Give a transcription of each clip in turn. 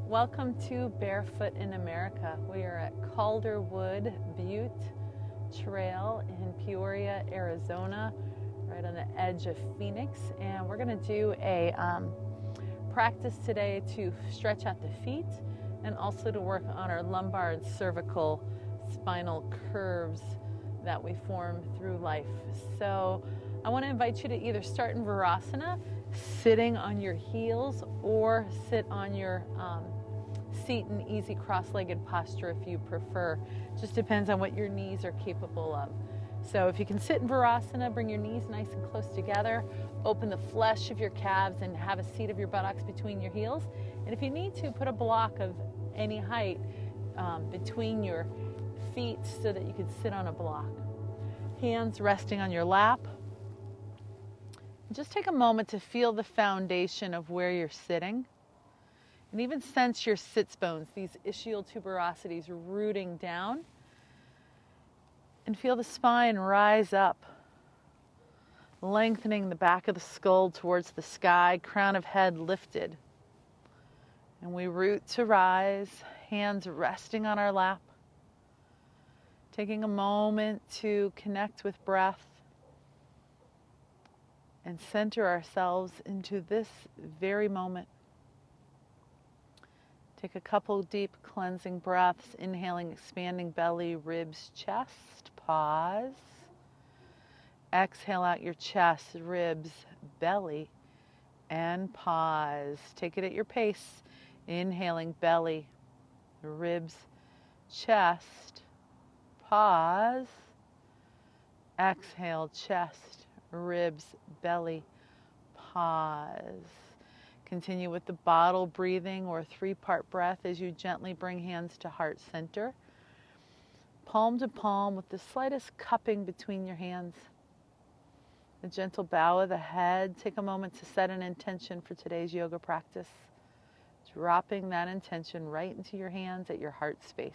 Welcome to Barefoot in America. We are at Calderwood Butte Trail in Peoria, Arizona, right on the edge of Phoenix. And we're going to do a practice today to stretch out the feet and also to work on our lumbar and cervical spinal curves that we form through life. So I want to invite you to either start in Virasana, sitting on your heels, or sit on your seat in easy cross-legged posture if you prefer. Just depends on what your knees are capable of. So if you can sit in Virasana, bring your knees nice and close together, open the flesh of your calves and have a seat of your buttocks between your heels. And if you need to, put a block of any height between your feet so that you can sit on a block. Hands resting on your lap. Just take a moment to feel the foundation of where you're sitting. And even sense your sits bones, these ischial tuberosities rooting down. And feel the spine rise up, lengthening the back of the skull towards the sky, crown of head lifted. And we root to rise, hands resting on our lap. Taking a moment to connect with breath and center ourselves into this very moment. Take a couple deep cleansing breaths, inhaling, expanding belly, ribs, chest, pause. Exhale out your chest, ribs, belly, and pause. Take it at your pace. Inhaling belly, ribs, chest, pause. Exhale, chest, ribs, belly, pause. Continue with the bottle breathing or 3-part breath as you gently bring hands to heart center. Palm to palm with the slightest cupping between your hands. A gentle bow of the head. Take a moment to set an intention for today's yoga practice. Dropping that intention right into your hands at your heart space.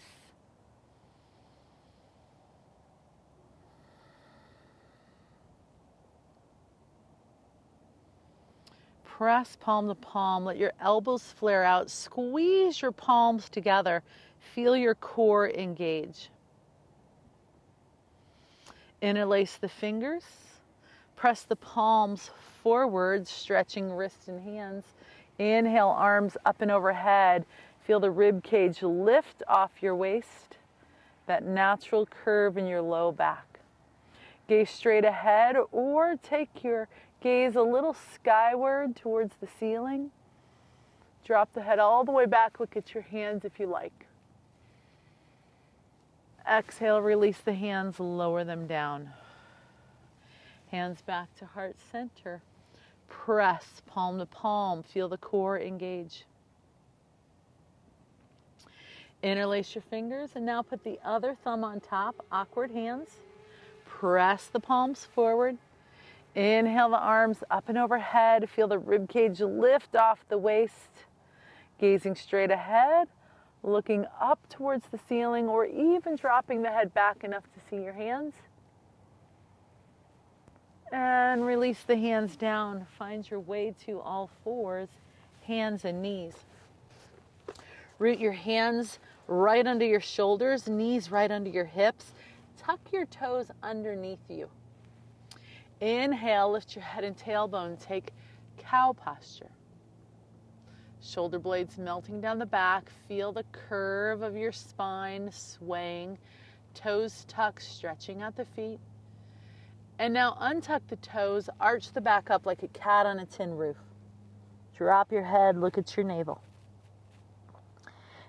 Press palm to palm. Let your elbows flare out. Squeeze your palms together. Feel your core engage. Interlace the fingers. Press the palms forward, stretching wrists and hands. Inhale, arms up and overhead. Feel the rib cage lift off your waist. That natural curve in your low back. Gaze straight ahead or take your gaze a little skyward towards the ceiling. Drop the head all the way back. Look at your hands if you like. Exhale, release the hands, lower them down. Hands back to heart center. Press palm to palm. Feel the core engage. Interlace your fingers and now put the other thumb on top. Awkward hands. Press the palms forward. Inhale the arms up and overhead. Feel the rib cage lift off the waist. Gazing straight ahead, looking up towards the ceiling, or even dropping the head back enough to see your hands. And release the hands down. Find your way to all fours, hands and knees. Root your hands right under your shoulders, knees right under your hips. Tuck your toes underneath you. Inhale, lift your head and tailbone. Take cow posture. Shoulder blades melting down the back. Feel the curve of your spine swaying. Toes tucked, stretching out the feet. And now untuck the toes, arch the back up like a cat on a tin roof. Drop your head, look at your navel.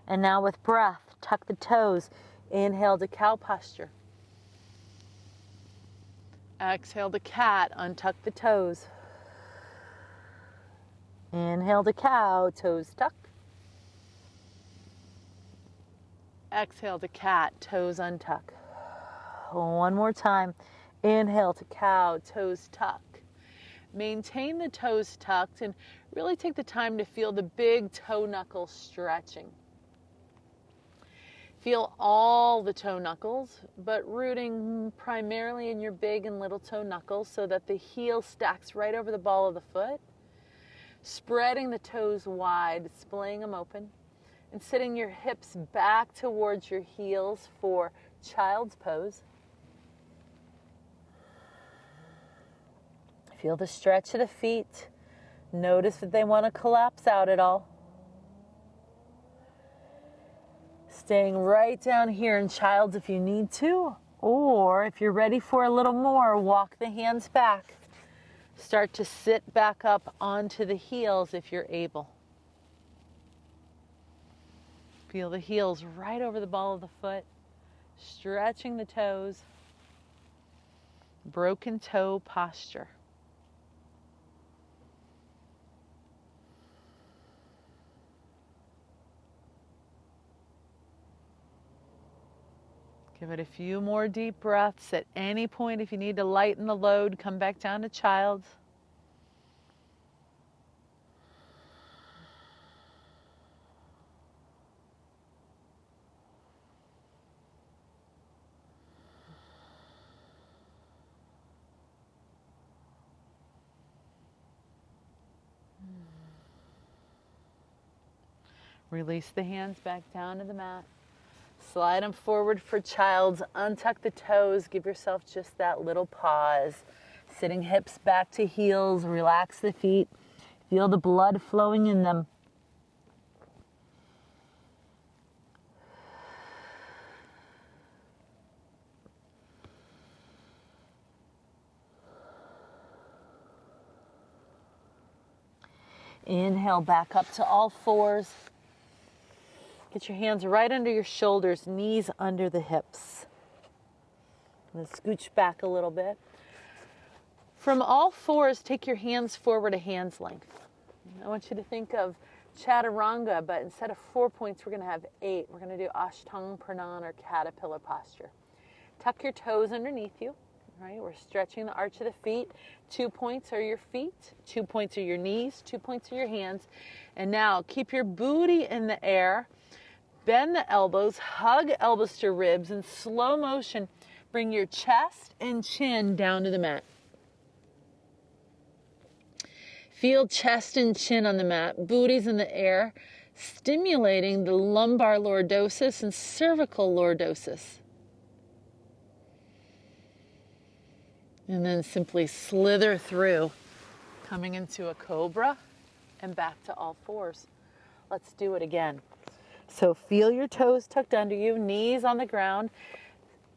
And now with breath, tuck the toes. Inhale to cow posture. Exhale to cat, untuck the toes. Inhale to cow, toes tuck. Exhale to cat, toes untuck. One more time. Inhale to cow, toes tuck. Maintain the toes tucked and really take the time to feel the big toe knuckles stretching. Feel all the toe knuckles, but rooting primarily in your big and little toe knuckles so that the heel stacks right over the ball of the foot. Spreading the toes wide, splaying them open. And sitting your hips back towards your heels for child's pose. Feel the stretch of the feet. Notice if they want to collapse out at all. Staying right down here in child's if you need to, or if you're ready for a little more, walk the hands back. Start to sit back up onto the heels if you're able. Feel the heels right over the ball of the foot, stretching the toes. Broken toe posture. Give it a few more deep breaths. At any point, if you need to lighten the load, come back down to child. Release the hands back down to the mat. Slide them forward for child's. Untuck the toes. Give yourself just that little pause. Sitting hips back to heels. Relax the feet. Feel the blood flowing in them. Inhale back up to all fours. Get your hands right under your shoulders, knees under the hips. And scooch back a little bit. From all fours, take your hands forward a hand's length. I want you to think of chaturanga, but instead of 4 points, we're going to have 8. We're going to do Ashtanga Pranam or caterpillar posture. Tuck your toes underneath you. Right? We're stretching the arch of the feet. 2 points are your feet. 2 points are your knees. 2 points are your hands. And now keep your booty in the air. Bend the elbows, hug elbows to ribs. In slow motion, bring your chest and chin down to the mat. Feel chest and chin on the mat, booties in the air, stimulating the lumbar lordosis and cervical lordosis. And then simply slither through, coming into a cobra and back to all fours. Let's do it again. So feel your toes tucked under you, knees on the ground.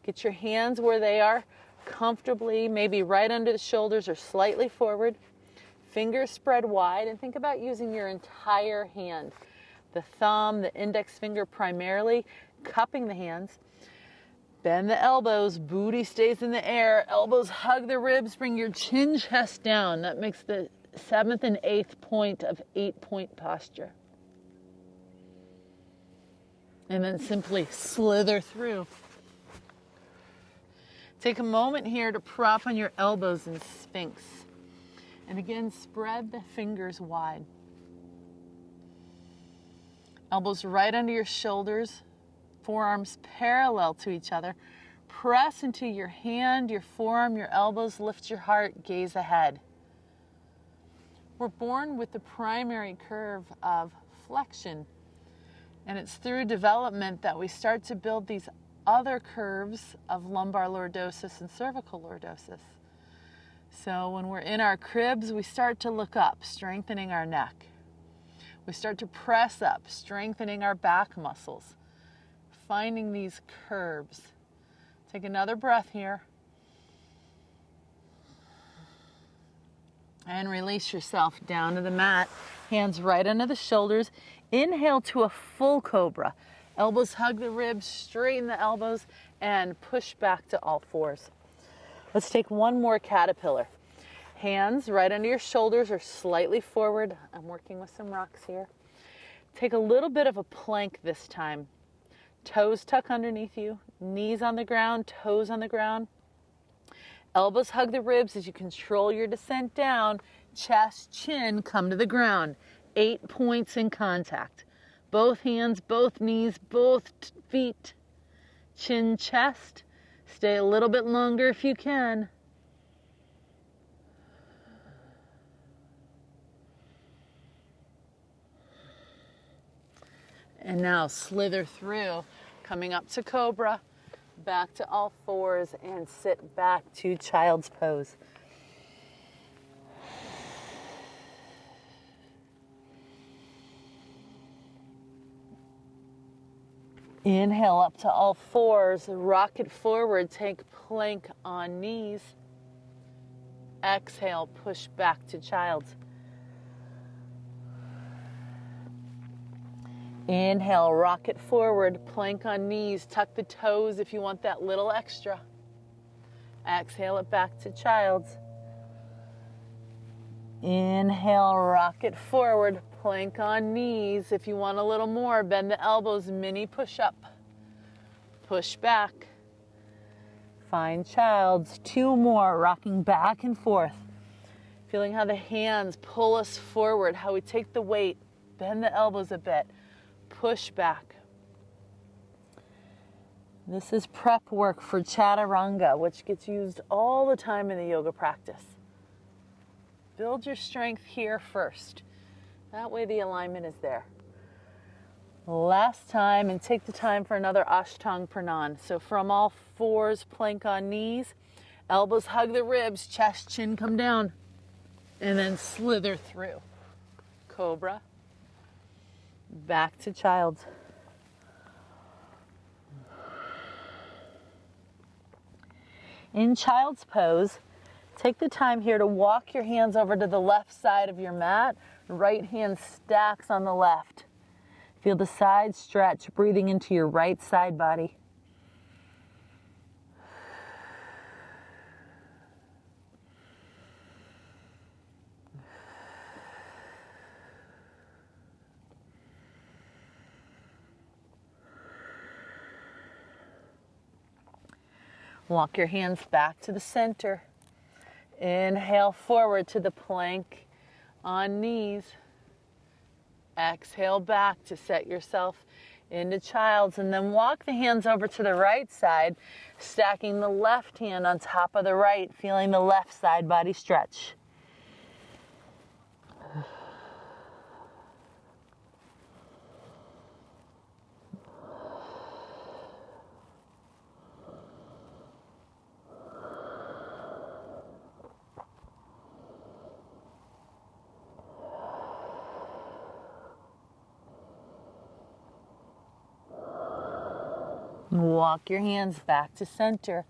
Get your hands where they are, comfortably, maybe right under the shoulders or slightly forward. Fingers spread wide, and think about using your entire hand. The thumb, the index finger primarily, cupping the hands. Bend the elbows, booty stays in the air, elbows hug the ribs, bring your chin, chest down. That makes the 7th and 8th point of 8-point posture. And then simply slither through. Take a moment here to prop on your elbows in Sphinx. And again, spread the fingers wide. Elbows right under your shoulders, forearms parallel to each other. Press into your hand, your forearm, your elbows, lift your heart, gaze ahead. We're born with the primary curve of flexion. And it's through development that we start to build these other curves of lumbar lordosis and cervical lordosis. So when we're in our cribs, we start to look up, strengthening our neck. We start to press up, strengthening our back muscles, finding these curves. Take another breath here. And release yourself down to the mat. Hands right under the shoulders. Inhale to a full cobra. Elbows hug the ribs, straighten the elbows, and push back to all fours. Let's take one more caterpillar. Hands right under your shoulders or slightly forward. I'm working with some rocks here. Take a little bit of a plank this time. Toes tuck underneath you, knees on the ground, toes on the ground. Elbows hug the ribs as you control your descent down. Chest, chin, come to the ground. 8 points in contact. Both hands, both knees, both feet. Chin, chest. Stay a little bit longer if you can. And now slither through, coming up to cobra, back to all fours, and sit back to child's pose. Inhale up to all fours, rock it forward, take plank on knees. Exhale, push back to child's. Inhale, rock it forward, plank on knees, tuck the toes if you want that little extra. Exhale it back to child's. Inhale, rock it forward, plank on knees. If you want a little more, bend the elbows, mini push up. Push back. Find child's. 2 more, rocking back and forth. Feeling how the hands pull us forward, how we take the weight, bend the elbows a bit. Push back. This is prep work for chaturanga, which gets used all the time in the yoga practice. Build your strength here first. That way the alignment is there. Last time, and take the time for another Ashtanga Pranam. So from all fours, plank on knees, elbows hug the ribs, chest, chin come down, and then slither through. Cobra. Back to child's. In child's pose, take the time here to walk your hands over to the left side of your mat. Right hand stacks on the left. Feel the side stretch, breathing into your right side body. Walk your hands back to the center. Inhale forward to the plank on knees. Exhale back to set yourself into child's, and then walk the hands over to the right side, stacking the left hand on top of the right, feeling the left side body stretch. Walk your hands back to center.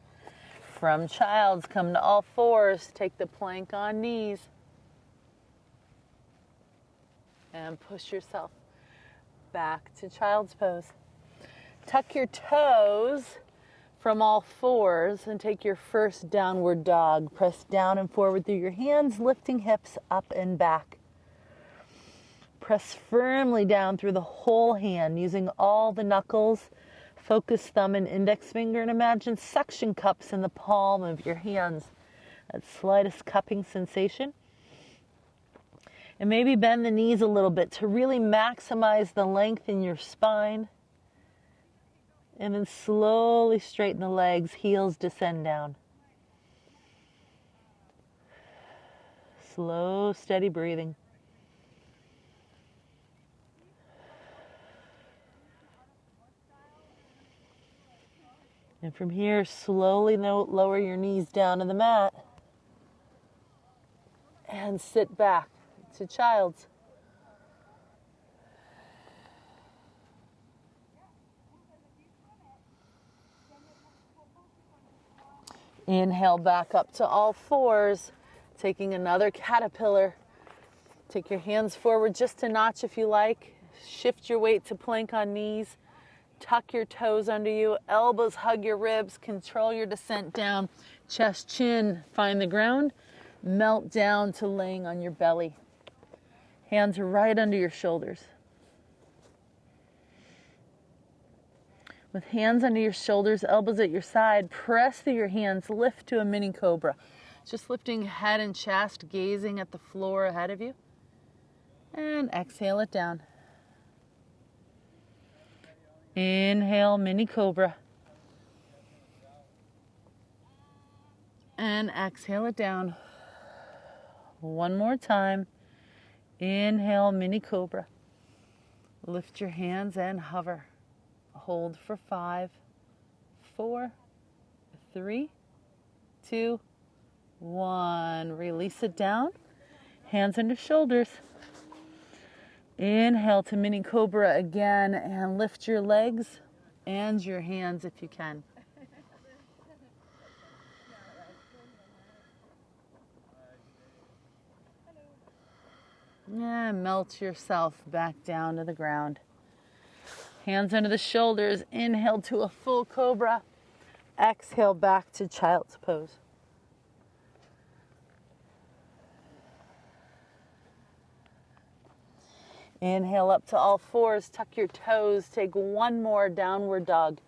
From child's, come to all fours. Take the plank on knees. And push yourself back to child's pose. Tuck your toes from all fours and take your first downward dog. Press down and forward through your hands, lifting hips up and back. Press firmly down through the whole hand, using all the knuckles. Focus thumb and index finger and imagine suction cups in the palm of your hands. That slightest cupping sensation. And maybe bend the knees a little bit to really maximize the length in your spine. And then slowly straighten the legs, heels descend down. Slow, steady breathing. And from here, slowly lower your knees down to the mat. And sit back to child's. Inhale back up to all fours, taking another caterpillar. Take your hands forward just a notch if you like. Shift your weight to plank on knees. Tuck your toes under you, elbows hug your ribs, control your descent down, chest, chin, find the ground, melt down to laying on your belly. Hands right under your shoulders. With hands under your shoulders, elbows at your side, press through your hands, lift to a mini cobra. Just lifting head and chest, gazing at the floor ahead of you. And exhale it down. Inhale, mini cobra. And exhale it down. One more time. Inhale, mini cobra. Lift your hands and hover. Hold for 5, 4, 3, 2, 1. Release it down. Hands under shoulders. Inhale to mini cobra again and lift your legs and your hands if you can. And melt yourself back down to the ground. Hands under the shoulders. Inhale to a full cobra. Exhale back to child's pose. Inhale up to all fours. Tuck your toes. Take one more downward dog.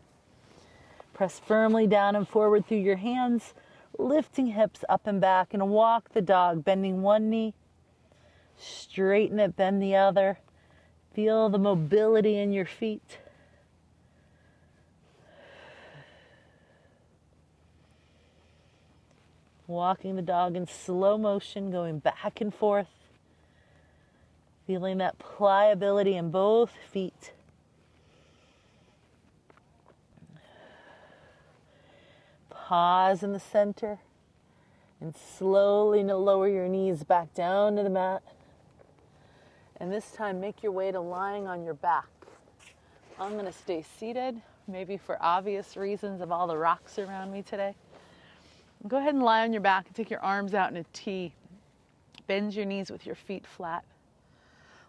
Press firmly down and forward through your hands, lifting hips up and back, and walk the dog, bending one knee. Straighten it, bend the other. Feel the mobility in your feet. Walking the dog in slow motion, going back and forth. Feeling that pliability in both feet. Pause in the center and slowly lower your knees back down to the mat. And this time, make your way to lying on your back. I'm going to stay seated, maybe for obvious reasons of all the rocks around me today. Go ahead and lie on your back and take your arms out in a T. Bend your knees with your feet flat.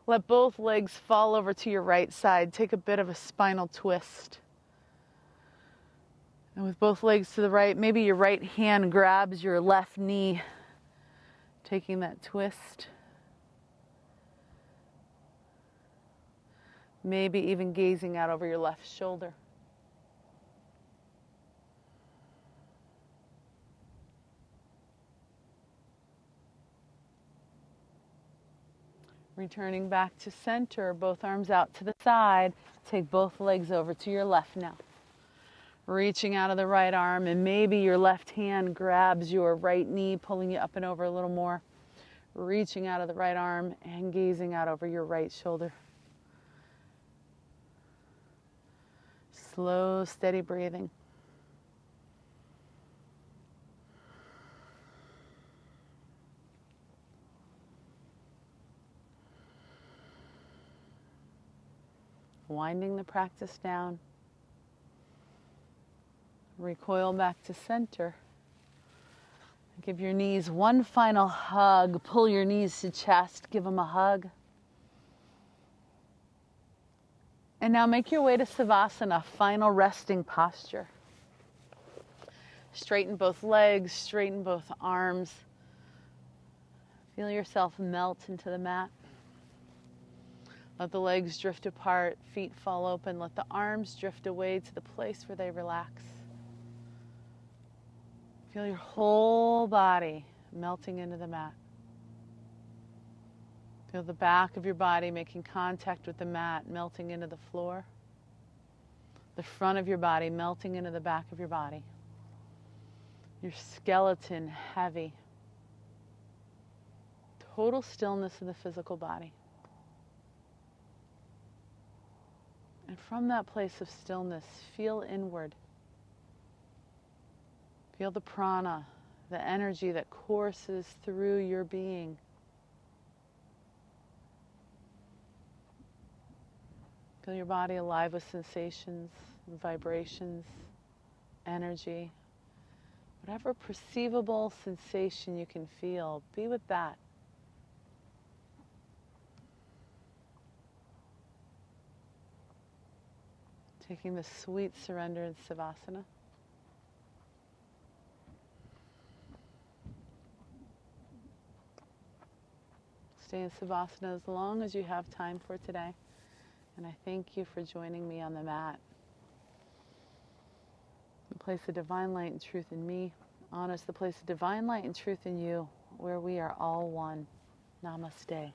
Let both legs fall over to your right side. Take a bit of a spinal twist. And with both legs to the right, maybe your right hand grabs your left knee, taking that twist. Maybe even gazing out over your left shoulder. Returning back to center, both arms out to the side. Take both legs over to your left now. Reaching out of the right arm, and maybe your left hand grabs your right knee, pulling you up and over a little more. Reaching out of the right arm and gazing out over your right shoulder. Slow, steady breathing. Winding the practice down. Recoil back to center. Give your knees one final hug. Pull your knees to chest. Give them a hug. And now make your way to Savasana, final resting posture. Straighten both legs, straighten both arms. Feel yourself melt into the mat. Let the legs drift apart, feet fall open. Let the arms drift away to the place where they relax. Feel your whole body melting into the mat. Feel the back of your body making contact with the mat, melting into the floor. The front of your body melting into the back of your body. Your skeleton heavy. Total stillness in the physical body. And from that place of stillness, feel inward. Feel the prana, the energy that courses through your being. Feel your body alive with sensations, vibrations, energy. Whatever perceivable sensation you can feel, be with that. Taking the sweet surrender in Savasana. Stay in Savasana as long as you have time for today. And I thank you for joining me on the mat. The place of divine light and truth in me honors the place of divine light and truth in you, where we are all one. Namaste.